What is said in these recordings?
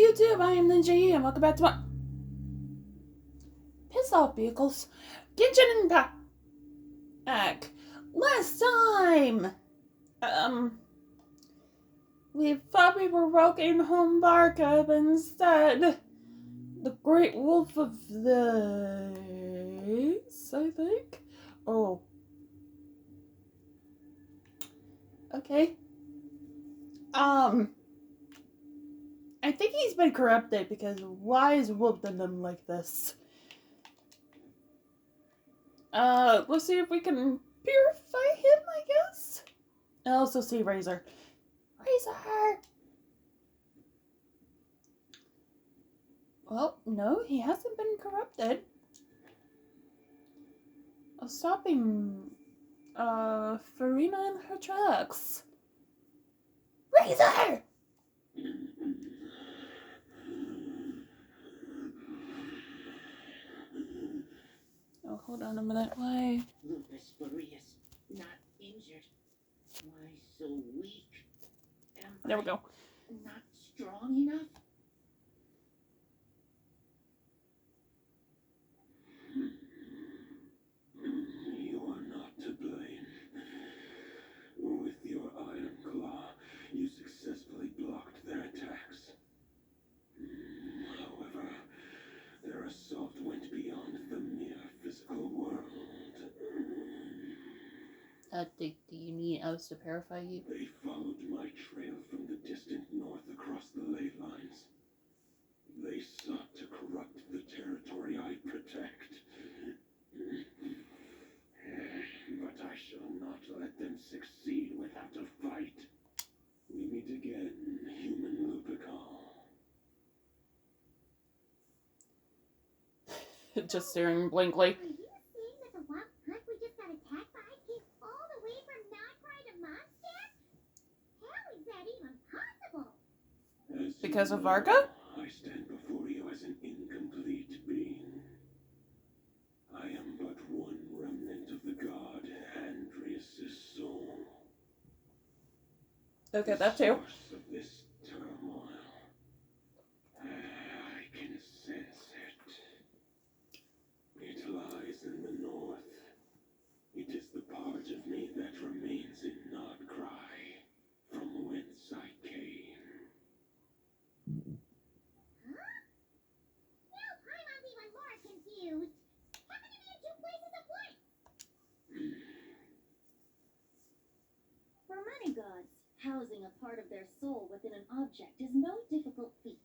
YouTube, I am Ninja E, and welcome back to my... Piss off, vehicles. Genshin Impact. Last time! We thought we were welcoming home Varka, but instead... The Great Wolf of the... I think? Oh. Okay. I think he's been corrupted because why is whooping them like this? Let's see if we can purify him, I guess? I also see Razor. Razor! Well, no, he hasn't been corrupted. I'll stop him, Farina in her tracks. Razor! Oh, hold on a minute. Why? Lupus Boreas, not injured. Why so weak? There we go. Not strong enough? You are not to blame. With your iron claw, you successfully blocked their attacks. However, their assault went beyond the mere physical world. Do you need us to purify you? They followed my trail from the distant north across the ley lines. They sought to corrupt the territory I protect. But I shall not let them succeed without a fight. We meet again, human Lupical. Just staring blankly. Are you saying that the wild hunt we just got attacked by came all the way from Nagrai to Mondstadt? How is that even possible? Because of Varka? I stand before you as an incomplete being. I am but one remnant of the god Andreas' soul. Okay, that The too. source of this turmoil. I can sense it. It lies in the north. It is the part of me that remains in Nagrai, from whence I came. Huh? Now Paimon's even more confused. How can you be in two places at once? For many gods, housing a part of their soul within an object is no difficult feat.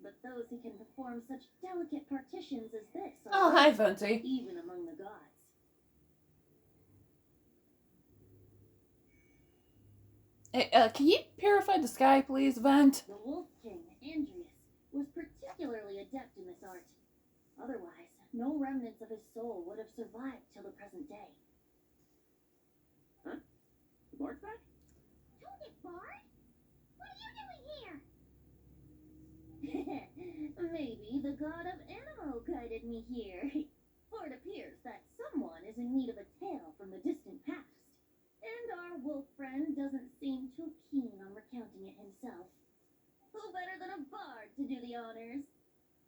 But those who can perform such delicate partitions as this Oh, are hi, rare, Fancy. even among the gods. Hey, can you purify the sky, please, Vent? The Wolf King, Andreas, was particularly adept in this art. Otherwise, no remnants of his soul would have survived till the present day. Huh? The Bard's back? Told it, Bard? What are you doing here? Maybe the god of Animo guided me here. For it appears that someone is in need of a tale from the distant past. And our wolf friend doesn't seem too keen on recounting it himself. Who better than a bard to do the honors?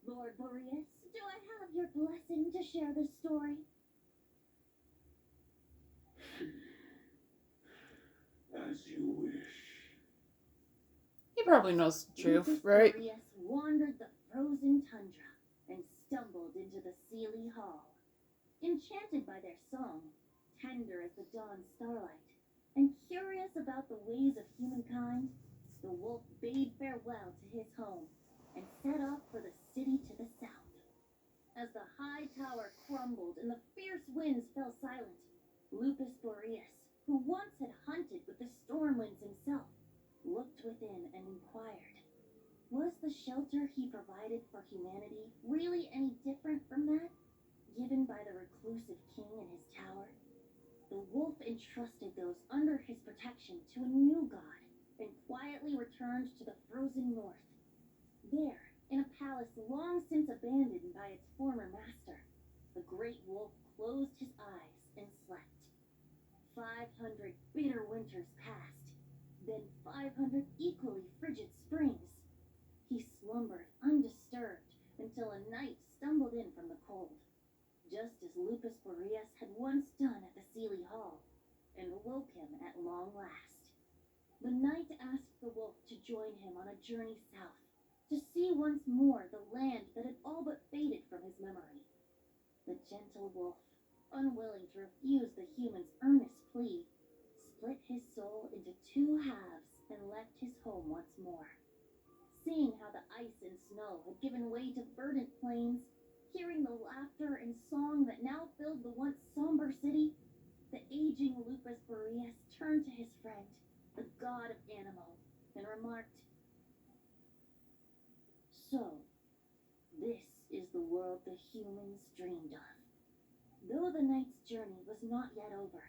Lord Boreas, do I have your blessing to share this story? As you wish. He probably knows the truth, Lucas right? Boreas wandered the frozen tundra and stumbled into the Sealy Hall. Enchanted by their song, tender as the dawn starlight, and curious about the ways of humankind, the wolf bade farewell to his home and set off for the city to the south. As the high tower crumbled and the fierce winds fell silent, Lupus Boreas, who once had hunted with the storm winds himself, looked within and inquired, was the shelter he provided for humanity really any different from that given by the reclusive king in his tower? The wolf entrusted those under his protection to a new god and quietly returned to the frozen north. There, in a palace long since abandoned by its former master, the great wolf closed his eyes and slept. 500 bitter winters passed, then 500 equally frigid springs. He slumbered journey south, to see once more the land that had all but faded from his memory. The gentle wolf, unwilling to refuse the human's earnest plea, split his soul into two halves and left his home once more. Seeing how the ice and snow had given way to verdant plains, hearing the laughter and song that now filled the once somber city, the aging Lupus Boreas turned to his friend, the god of animals, and remarked, "So, this is the world the humans dreamed of." Though the knight's journey was not yet over,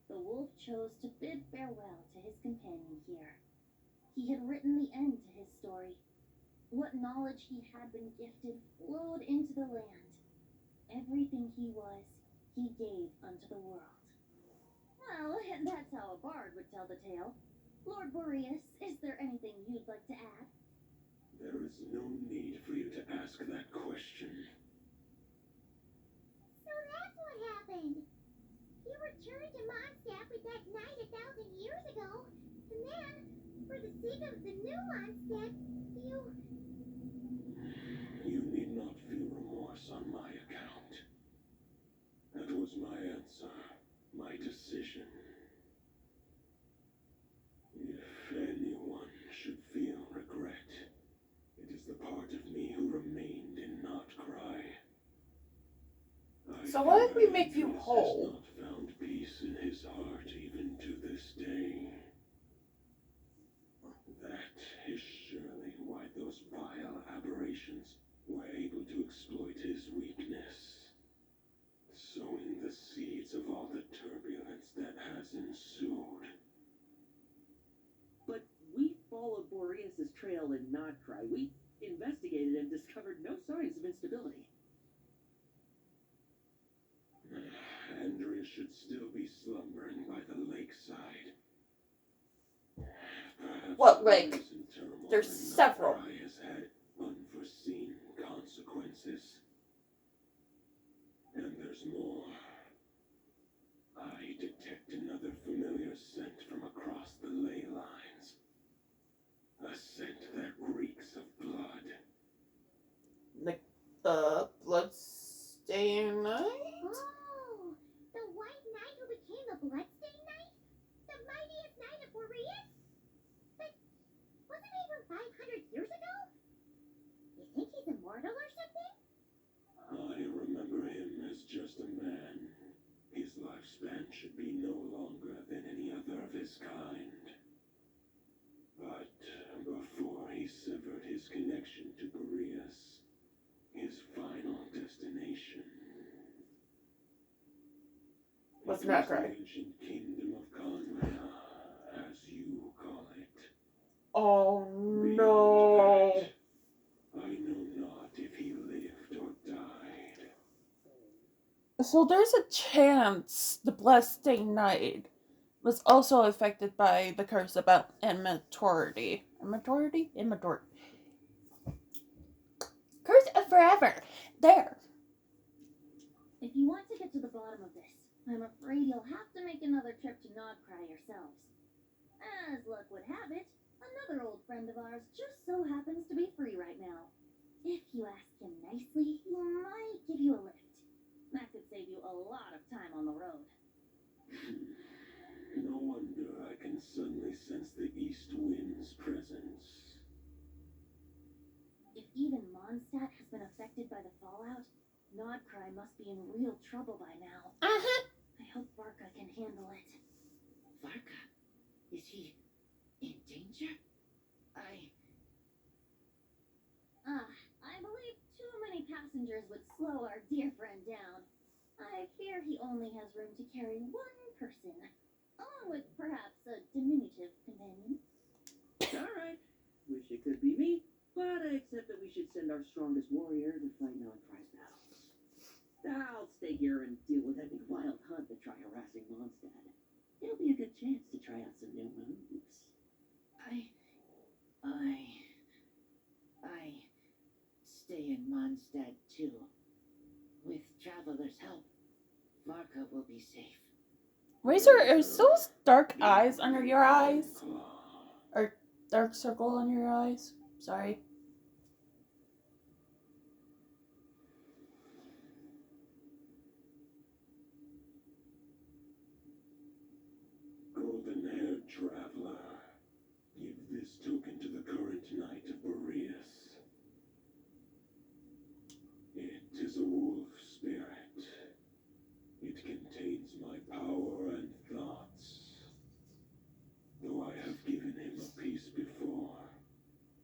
the wolf chose to bid farewell to his companion here. He had written the end to his story. What knowledge he had been gifted flowed into the land. Everything he was, he gave unto the world. Well, and that's how a bard would tell the tale. Lord Boreas, is there anything you'd like to add? There is no need for you to ask that question. So that's what happened. You returned to Mondstadt with that knight 1,000 years ago, and then, for the sake of the new Mondstadt, you... You need not feel remorse on my account. That was my answer, my decision. If anyone should feel regret, it is the part of me who remained in Notcry. So what if we make you Idris whole? has not found peace in his heart even to this day. That is surely why those vile aberrations were able to exploit his weakness, sowing the seeds of all the turbulence that has ensued. But we followed Boreas' trail in Nodcry. We investigated and discovered no signs of instability. Andrea should still be slumbering by the lakeside. Perhaps What the lake? recent turmoil There's in several. Notcry has had unforeseen consequences. And there's more. I detect another familiar scent from across the ley lines. A scent that reeks of blood. The Bloodstained Knight? Oh, the white knight who became the Bloodstained Knight? The mightiest knight of Boreas? But wasn't he from 500 years ago? You think he's immortal or something? I remember him as just a man. His lifespan should be no longer than any other of his kind. But before he severed his connection to Boreas, his final destination Was it not the right. ancient kingdom of Conrea, as you call it. Oh Beyond no. that, I know not if he lived or died. So there's a chance the Bloodstained Knight was also affected by the curse about immaturity. Immaturity? Immaturity. Curse of forever. There. If you want to get to the bottom of this, I'm afraid you'll have to make another trip to Nodcry yourselves. As luck would have it, another old friend of ours just so happens to be free right now. If you ask him nicely, he might give you a lift. That could save you a lot of time on the road. No wonder I can suddenly sense the east wind's presence. If even Mondstadt has been affected by the fallout, Nodcry must be in real trouble by now. Uh-huh. I hope Varka can handle it. Varka? Is he in danger? I believe too many passengers would slow our dear friend down. I fear he only has room to carry one person, along with perhaps a diminutive companion. Alright. Wish it could be me, but I accept that we should send our strongest warrior to fight Nodcry's battles. I'll stay here and deal with any wild hunt that try harassing Mondstadt. It'll be a good chance to try out some new moves. I stay in Mondstadt too. With Traveler's help, Varka will be safe. Razor, is those dark eyes under your eyes? Or dark circle under your eyes? Sorry. Golden-haired traveler, give this token to the current knight of Boreas. It is a wolf spirit. It contains my power and thoughts. Though I have given him a piece before,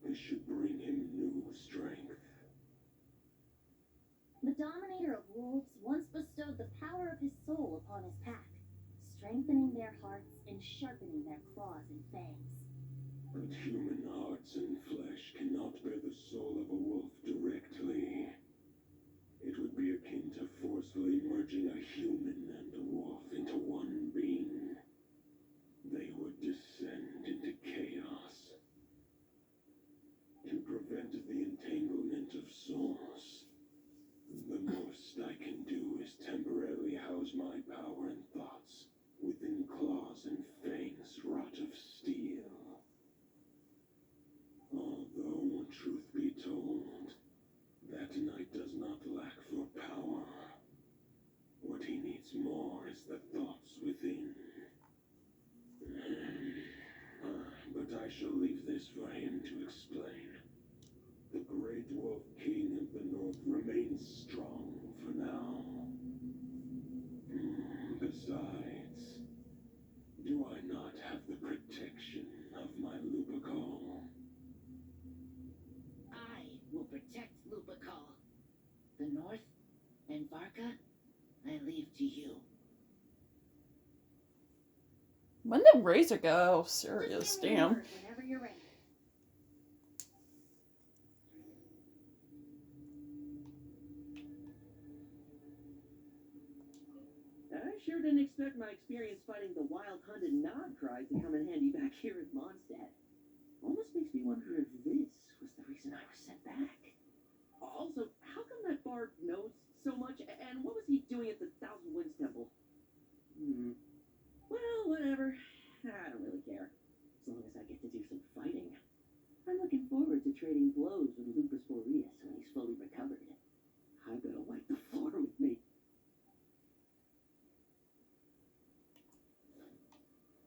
this should bring him new strength. The Dominator of Wolves once bestowed the power of his soul upon his pack, strengthening their hearts and sharpening their claws and fangs. But human hearts and flesh cannot bear the soul of a wolf directly. It would be akin to forcefully merging a human and a wolf into one being. They would descend into chaos. To prevent the entanglement of souls, the most I can do is temporarily house my power and thoughts within claws and fangs wrought of steel. Although, truth be told, that knight does not lack for power. What he needs more is the thoughts within. But I shall leave this for him to explain. The Great Wolf King of the North remains strong for now. Besides, do I not have the protection of my Lupical? I will protect Lupical. The North and Varka, I leave to you. When did Razor go? Just Serious, give me the damn. word whenever you're ready. I sure didn't expect my experience fighting the wild-hunted Nodcries to come in handy back here at Mondstadt. Almost makes me wonder if this was the reason I was sent back. Also, how come that bard knows so much, and what was he doing at the Thousand Winds Temple? Well, whatever. I don't really care. As long as I get to do some fighting. I'm looking forward to trading blows with Lupus Boreas when he's fully recovered. I bet he'll wipe the floor with me.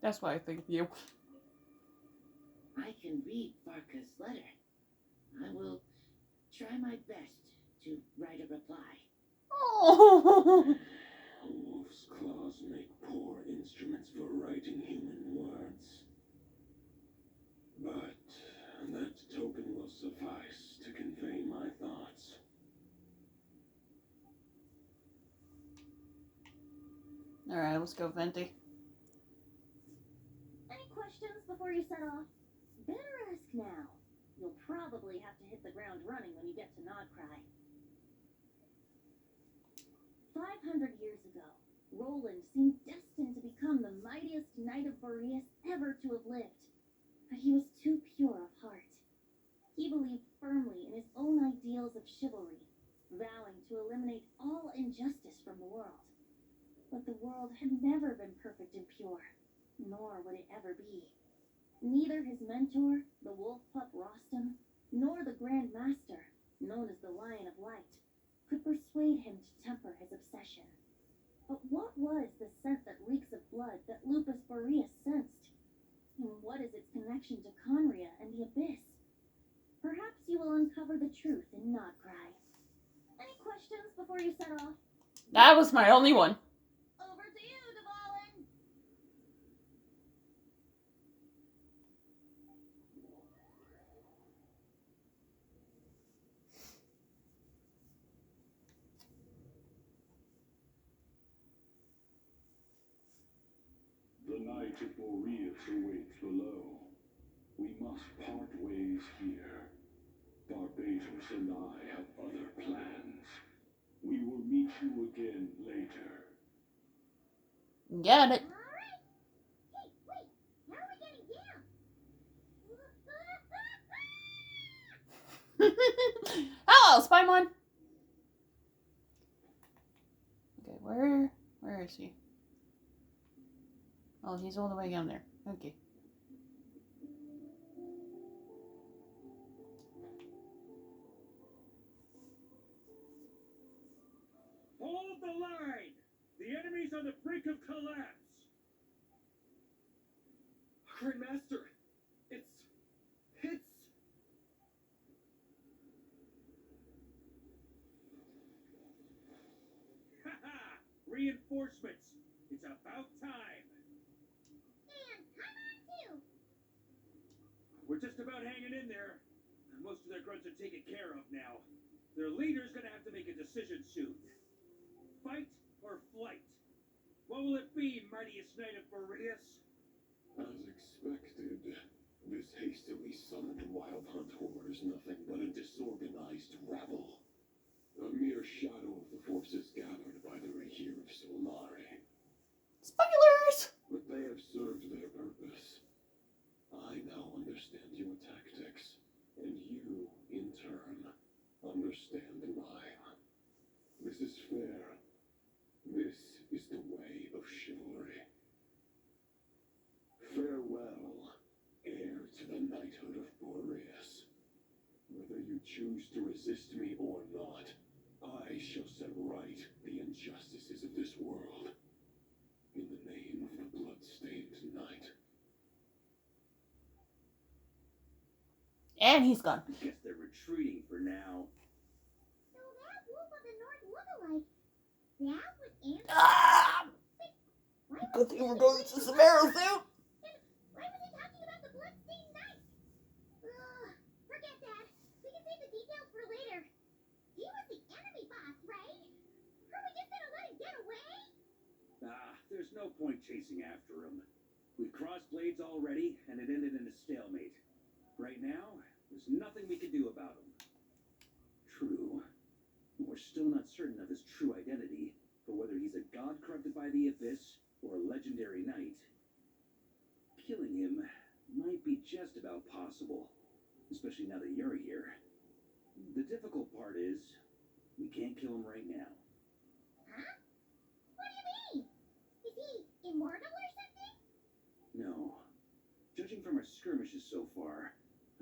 That's what I think of you. I can read Varka's letter. I will try my best to write a reply. Oh. Wolf's claws make poor instruments for writing human words. But that token will suffice to convey my thoughts. Alright, let's go, Venti. Any questions before you set off? Better ask now. You'll probably have to hit the ground running when you get to Nodcry. 500 years ago, Roland seemed destined to become the mightiest knight of Boreas ever to have lived. But he was too pure of heart. He believed firmly in his own ideals of chivalry, vowing to eliminate all injustice from the world. But the world had never been perfect and pure, nor would it ever be. Neither his mentor, the wolf pup Rostam, nor the Grand Master, known as the Lion of Light, could persuade him to temper his obsession. But what was the scent that reeks of blood that Lupus Boreas sensed? And what is its connection to Conria and the Abyss? Perhaps you will uncover the truth in Nodcry. Any questions before you set off? That was my only one. Over to you, Dvalin! The Knight of Boreas awaits below. We must part ways here. Barbatos and I have other plans. We will meet you again later. Got it. Alright. Hey, wait. How are we getting down? Hello, Spymon. Okay, where is he? Oh, he's all the way down there. Okay. the line! The enemy's on the brink of collapse! Grand Master, it's... Haha! Reinforcements! It's about time! And come on, too. We're just about hanging in there. Most of their grunts are taken care of now. Their leader's gonna have to make a decision soon. Fight or flight? What will it be, mightiest knight of Boreas? As expected, this hastily summoned wild hunt horde is nothing but a disorganized rabble. A mere shadow of the forces gathered by the Rahir of Solnari. Spoilers! But they have served their purpose. I now understand your tactics, and you, in turn, understand mine. This is fair. This is the way of chivalry. Farewell, heir to the knighthood of Boreas. Whether you choose to resist me or not, I shall set right the injustices of this world. In the name of the blood-stained knight. And he's gone. I guess they're retreating for now. So that wolf of the north look-alike, that was Anthony? Ah! Why was Good thing he we're going to talking Samara about- soon. Why was he talking about the bloodstained knight? Ugh, forget that. We can save the details for later. He was the enemy boss, right? Are we just gonna let him get away? There's no point chasing after him. We crossed blades already, and it ended in a stalemate. Right now, there's nothing we can do about him. True. We're still not certain of his true identity, or whether he's a god corrupted by the abyss, or a legendary knight. Killing him might be just about possible, especially now that you're here. The difficult part is, we can't kill him right now. Huh? What do you mean? Is he immortal or something? No. Judging from our skirmishes so far,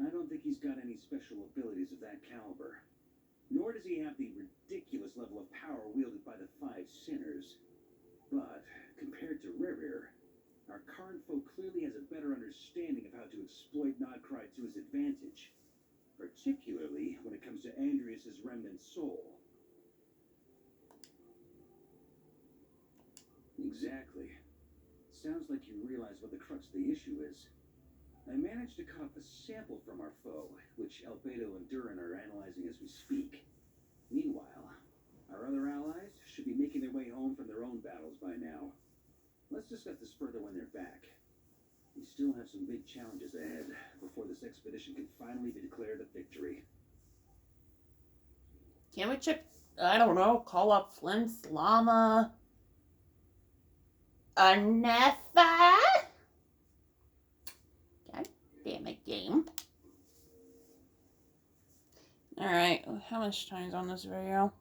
I don't think he's got any special abilities of that caliber. Nor does he have the ridiculous level of power wielded by the Five Sinners. But, compared to Ririr, our current foe clearly has a better understanding of how to exploit Nodcry to his advantage. Particularly when it comes to Andreas' remnant soul. Exactly. Sounds like you realize what the crux of the issue is. I managed to cut off a sample from our foe, which Albedo and Durin are analyzing as we speak. Meanwhile, our other allies should be making their way home from their own battles by now. Let's discuss this further when they're back. We still have some big challenges ahead before this expedition can finally be declared a victory. Can we check, I don't know, call up Flint's llama? Anetha? God damn it, game. Alright, how much time's on this video?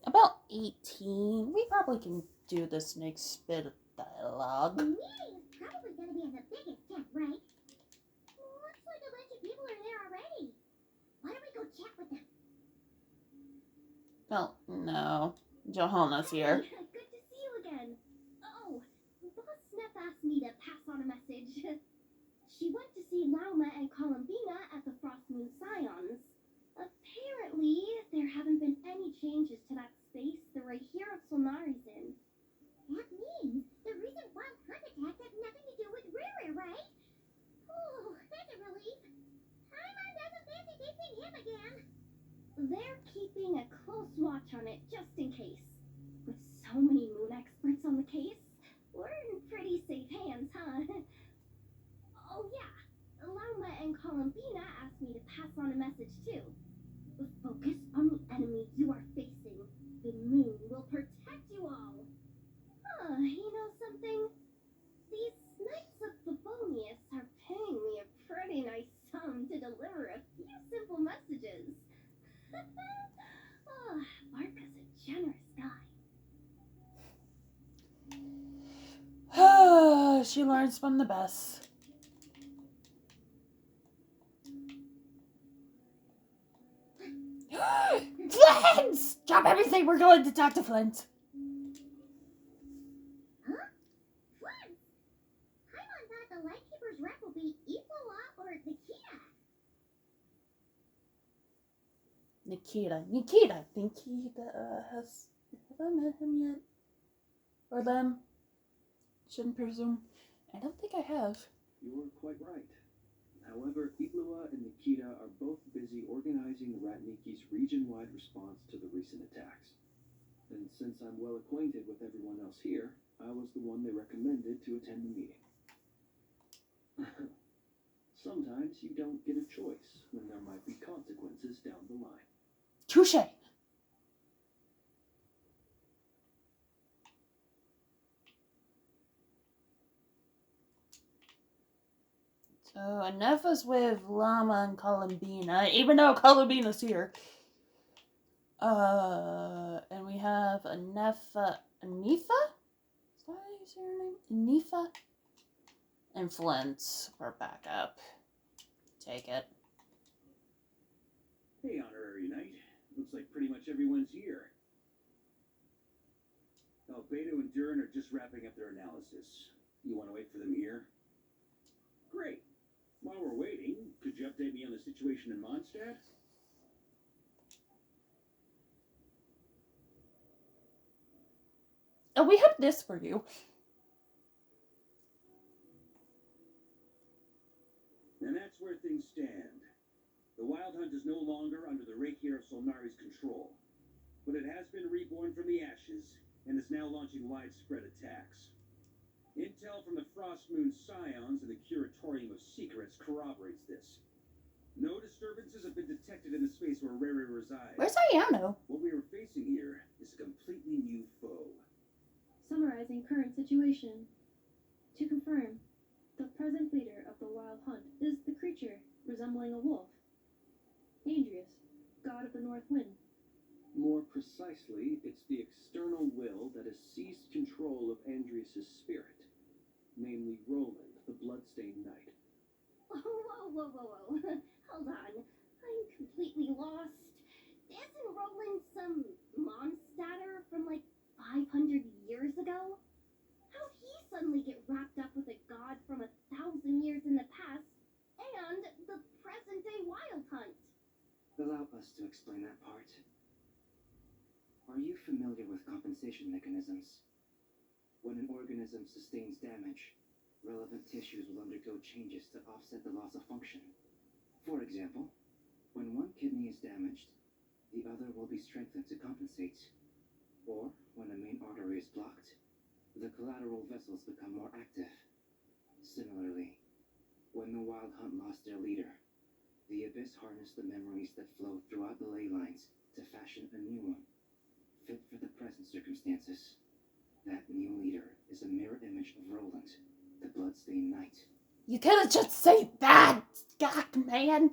About 18. We probably can do this next bit of The dialogue. meeting is probably gonna be in the biggest tent, right? Looks like a bunch of people are there already. Why don't we go chat with them? Well, no. Johanna's here. Hey, good to see you again. Oh, Boss Snep asked me to pass on a message. She went to see Lauma and Columbina at the Frost Moon Scions. Apparently, there haven't been any changes to that space the Rahir of Solnari's in. That means the recent wild hunt attacks have nothing to do with Ririr, right? Oh, that's a relief. Paimon doesn't fancy facing him again. They're keeping a close watch on it just in case. With so many moon experts on the case, we're in pretty safe hands, huh? Oh yeah, Lauma and Columbina asked me to pass on a message too. Focus on the enemy you are facing. The moon will protect you all. You know something? These Knights of Favonius are paying me a pretty nice sum to deliver a few simple messages. Varka's a generous guy. She learns from the best. Flynn! Friends! Drop everything, we're going to talk to Flint. Huh? Flint? Paimon thought the Lightkeeper's rep will be Iqua or Nikita. Nikita. Has I met him yet? Or them? Shouldn't presume. I don't think I have. You're quite right. However, Iqua and Nikita are both busy organizing Ratniki's region-wide response to the recent attacks. And since I'm well acquainted with everyone else here, I was the one they recommended to attend the meeting. Sometimes you don't get a choice when there might be consequences down the line. Touche. So Anefa's with Llama and Columbina, even though Columbina's here. And we have Anifa? Is that how you say her name? Anifa? And Flint. We're back up. Take it. Hey, Honorary Knight. Looks like pretty much everyone's here. Oh, Beto and Durin are just wrapping up their analysis. You want to wait for them here? Great. While we're waiting, could you update me on the situation in Mondstadt? Oh, we have this for you. And that's where things stand. The Wild Hunt is no longer under the Rakier of Solnari's control, but it has been reborn from the ashes and is now launching widespread attacks. Intel from the Frostmoon Scions and the Curatorium of Secrets corroborates this. No disturbances have been detected in the space where Rere resides. Where's Ayano? What we are facing here is a completely new foe. Summarizing current situation. To confirm, the present leader of the Wild Hunt is the creature resembling a wolf. Andrius, god of the North Wind. More precisely, it's the external will that has seized control of Andrius' spirit, namely Roland, the Bloodstained Knight. Whoa. Hold on. I'm completely lost. Isn't Roland some Mondstadter from like 500 years ago? How'd he suddenly get wrapped up with a god from 1,000 years in the past and the present-day Wild Hunt? Allow us to explain that part. Are you familiar with compensation mechanisms? When an organism sustains damage, relevant tissues will undergo changes to offset the loss of function. For example, when one kidney is damaged, the other will be strengthened to compensate. Or, when a main artery is blocked, the collateral vessels become more active. Similarly, when the Wild Hunt lost their leader, the Abyss harnessed the memories that flowed throughout the ley lines to fashion a new one, fit for the present circumstances. That new leader is a mirror image of Roland, the Bloodstained Knight. You could have just said that! God, man!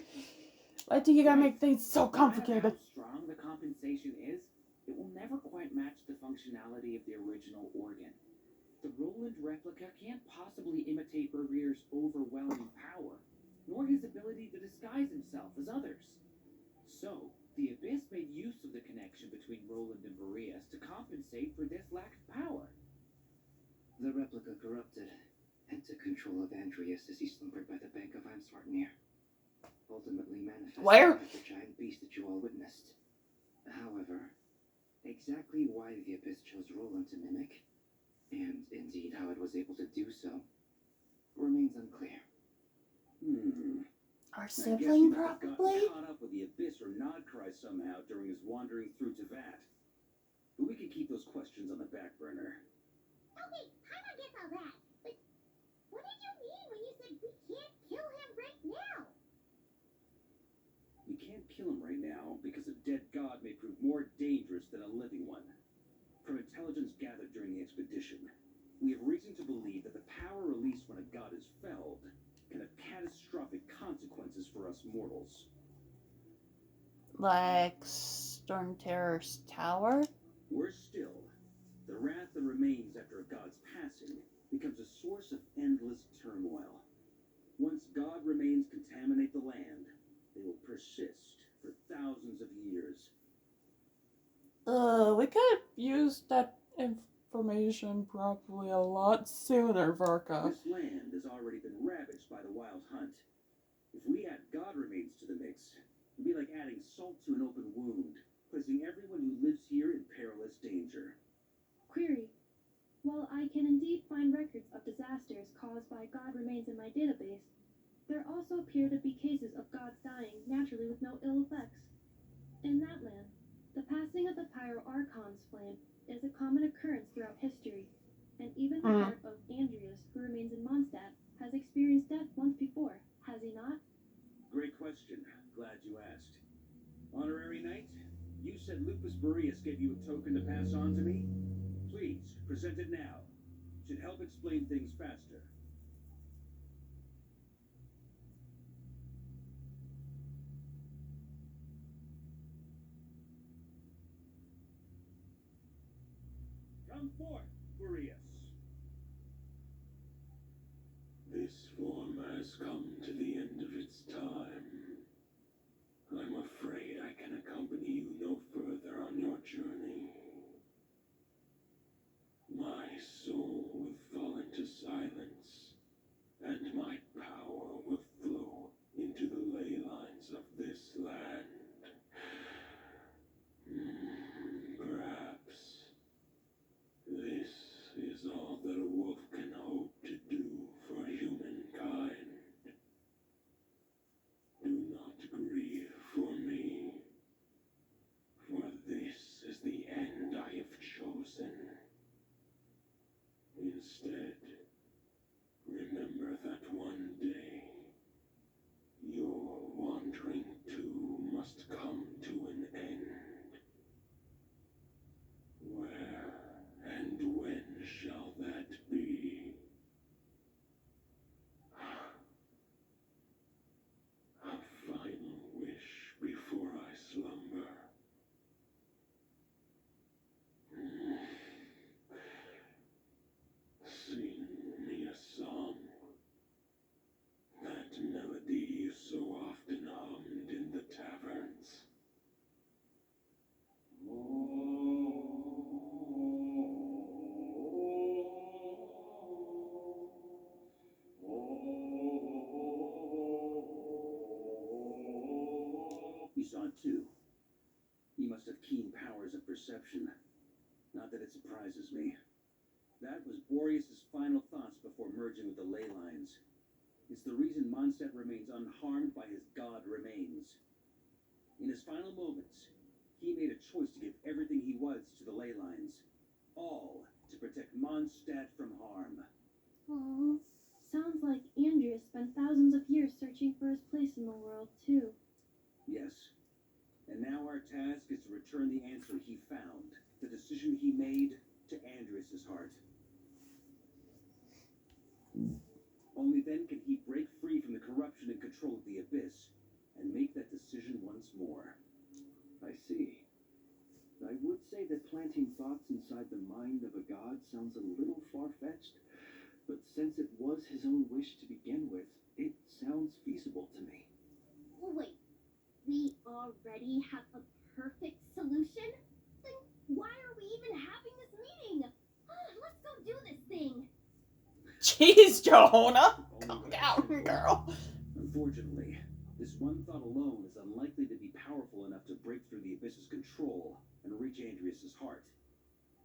Why do you gotta make things so complicated? No matter how strong the compensation is, it will never quite match the functionality of the original organ. The Roland replica can't possibly imitate Barrier's overwhelming power, nor his ability to disguise himself as others. So, the Abyss made use of the connection between Roland and Boreas to compensate for this lack of power. The replica corrupted and took control of Andrius as he slumbered by the bank of Amsvartnir, ultimately manifesting as the giant beast that you all witnessed. However, exactly why the Abyss chose Roland to mimic, and indeed how it was able to do so, remains unclear. Our I guess he sibling, must have probably? gotten caught up with the Abyss or Nodcry somehow during his wandering through Teyvat. But we can keep those questions on the back burner. Okay, Paimon gets all that. But what did you mean when you said we can't kill him right now? We can't kill him right now because a dead god may prove more dangerous than a living one. From intelligence gathered during the expedition, we have reason to believe that the power released when a god is felled can have catastrophic consequences for us mortals. Like Storm Terror's tower? Worse still, the wrath that remains after a god's passing becomes a source of endless turmoil. Once god remains contaminate the land, they will persist for thousands of years. We could have used that information probably a lot sooner, Varka. This land has already been ravaged by the wild hunt. If we add god remains to the mix, it'd be like adding salt to an open wound, placing everyone who lives here in perilous danger. Query. While I can indeed find records of disasters caused by god remains in my database, there also appear to be cases of gods dying naturally with no ill effects. In that land, the passing of the Pyro-Archon's flame is a common occurrence throughout history, and even the heart of Andreas, who remains in Mondstadt, has experienced death once before, has he not? Great question. Glad you asked. Honorary Knight, you said Lupus Boreas gave you a token to pass on to me? Please, present it now. Should help explain things faster. Come forth, Boreas. This form has come to the end of its time. I'm afraid I can accompany you no further on your journey. My soul will fall into silence, and my power will flow into the ley lines of this land. Perhaps this is all that a wolf can hope to do for humankind. Do not grieve for me, for this is the end I have chosen. Instead, remember that one day, your wandering too must come to an end. Where and when shall that be? A final wish before I slumber. Sing me a song. That melody you so often hummed in the taverns. You saw it too. He must have keen powers of perception. Not that it surprises me. That was Boreas' final thoughts before merging with the ley lines. It's the reason Mondstadt remains unharmed by his god remains. In his final moments, he made a choice to give everything he was to the ley lines. All to protect Mondstadt from harm. Oh, sounds like Andreas spent thousands of years searching for his place in the world, too. Yes. And now our task is to return the answer he found, the decision he made, to Andreas' heart. Only then can he break free from the corruption and control of the Abyss, and make that decision once more. I see. I would say that planting thoughts inside the mind of a god sounds a little far-fetched, but since it was his own wish to begin with, it sounds feasible to me. Wait, we already have a perfect solution? Then why are we even having this meeting? Let's go do this thing. Jeez, Jonah! Calm down, girl. Unfortunately, this one thought alone is unlikely to be powerful enough to break through the Abyss's control and reach Andreas' heart.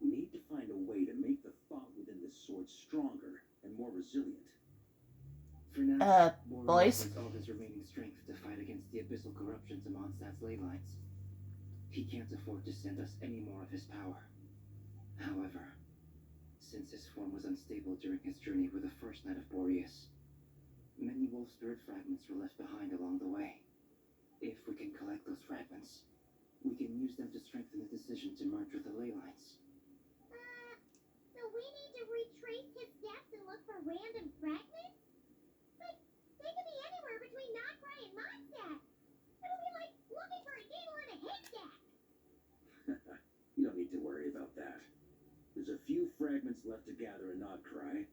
We need to find a way to make the thought within this sword stronger and more resilient. For now, boys? has all his remaining strength to fight against the abyssal corruption to Mondstadt's ley lines. He can't afford to send us any more of his power. However, since his form was unstable during his journey with the first Knight of Boreas, many wolf spirit fragments were left behind along the way. If we can collect those fragments, we can use them to strengthen the decision to merge with the ley lines. So we need to retrace his steps and look for random fragments? But they could be anywhere between Notcry and Mondstadt. It'll be like looking for a needle in a haystack. You don't need to worry about that. There's a few fragments left to gather in Notcry,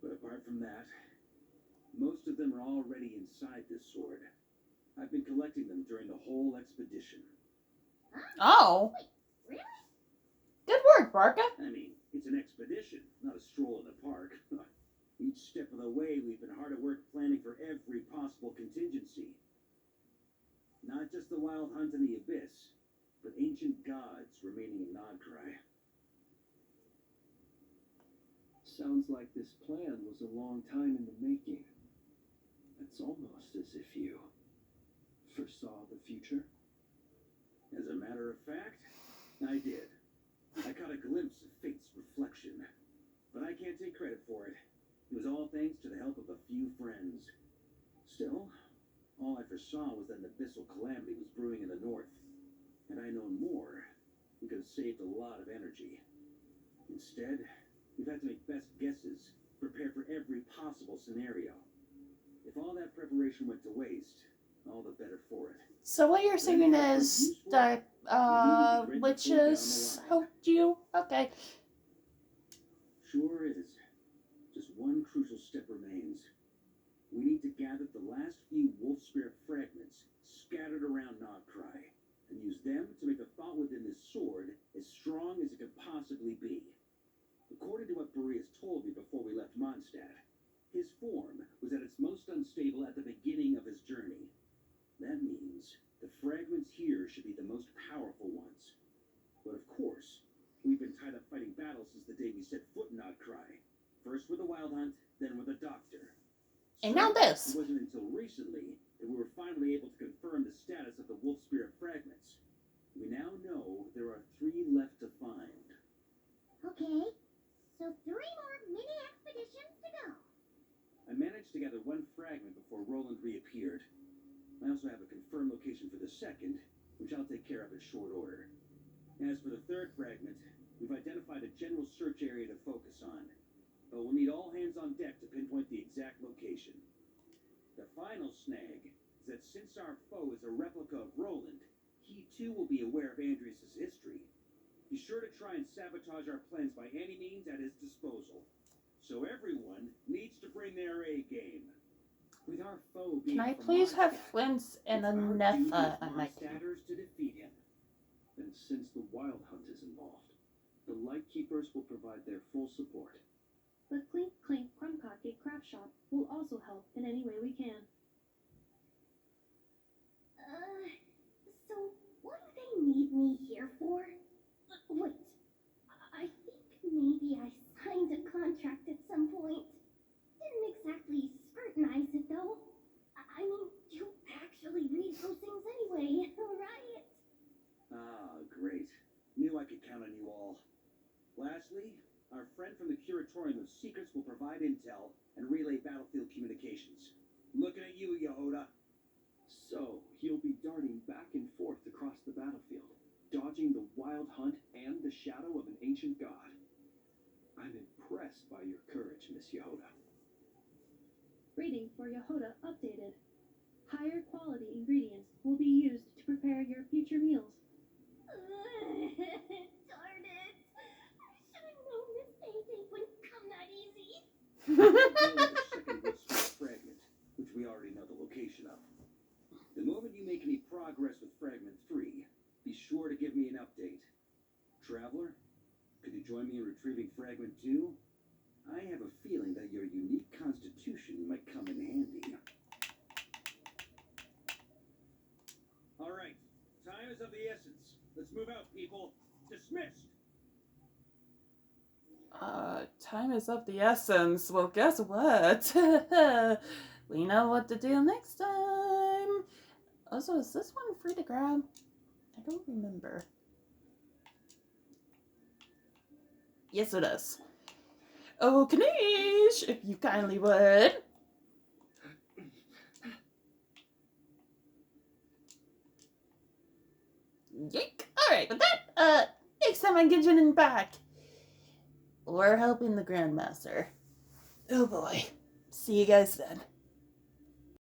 but apart from that, most of them are already inside this sword. I've been collecting them during the whole expedition. Oh. Wait, really? Good work, Varka. I mean, it's an expedition, not a stroll in the park. Each step of the way, we've been hard at work planning for every possible contingency. Not just the wild hunt in the abyss, but ancient gods remaining in Nodcry. Sounds like this plan was a long time in the making. It's almost as if you foresaw the future. As a matter of fact, I did. I caught a glimpse of fate's reflection, but I can't take credit for it. It was all thanks to the help of a few friends. Still, all I foresaw was that an abyssal calamity was brewing in the north. Had I known more, we could have saved a lot of energy. Instead, we've had to make best guesses, prepare for every possible scenario. If all that preparation went to waste, all the better for it. So what you're saying is that witches helped you? Okay. Sure is. Just one crucial step remains. We need to gather the last few wolf spirit fragments scattered around Nodcry and use them to make the thought within this sword as strong as it could possibly be. According to what Boreas told me before we left Mondstadt, his form was at its most unstable at the beginning of his journey. That means the fragments here should be the most powerful ones. But of course, we've been tied up fighting battles since the day we set foot in Nodcry. First with the Wild Hunt, then with the Doctor. And now this. It wasn't until recently that we were finally able to confirm the status of the Wolf Spirit fragments. We now know there are 3 left to find. Okay, so 3 more mini expeditions to go. I managed to gather 1 fragment before Roland reappeared. I also have a confirmed location for the second, which I'll take care of in short order. As for the 3rd fragment, we've identified a general search area to focus on, but we'll need all hands on deck to pinpoint the exact location. The final snag is that since our foe is a replica of Roland, he too will be aware of Andrias' history. He's sure to try and sabotage our plans by any means at his disposal. So everyone needs to bring their A game. With our foe being Can I from please have Mondstadt, Flint's and a it's our duty Netha as on my team? Mondstatters to defeat him. And since the Wild Hunt is involved, the Lightkeepers will provide their full support. The Clink Clink Crumcocky Craft Shop will also help in any way we can. So what do they need me here for? Wait, I think maybe I signed a contract at some point. Didn't exactly scrutinize it though. I mean, you actually read those things anyway, right? Ah, great. Knew I could count on you all. Lastly, our friend from the Curatorium of Secrets will provide intel and relay battlefield communications. Looking at you, Yehoda. So, he'll be darting back and forth across the battlefield, dodging the Wild Hunt and the shadow of an ancient god. I'm impressed by your courage, Miss Yehoda. Reading for Yehoda updated. Higher quality ingredients will be used to prepare your future meals. Darn it! I should have known this painting wouldn't come that easy. The second Wolf's fragment, which we already know the location of. The moment you make any progress with Fragment 3, be sure to give me an update. Traveler, could you join me in retrieving Fragment 2? I have a feeling that your unique constitution might come in handy. All right, time is of the essence. Let's move out, people. Dismissed. Time is of the essence. Well, guess what? We know what to do next time. Also, is this one free to grab? I don't remember. Yes, it is. Oh, Kanish, if you kindly would. Yeek. Alright, with that, next time on Genshin Impact, we're helping the Grandmaster. Oh boy. See you guys then.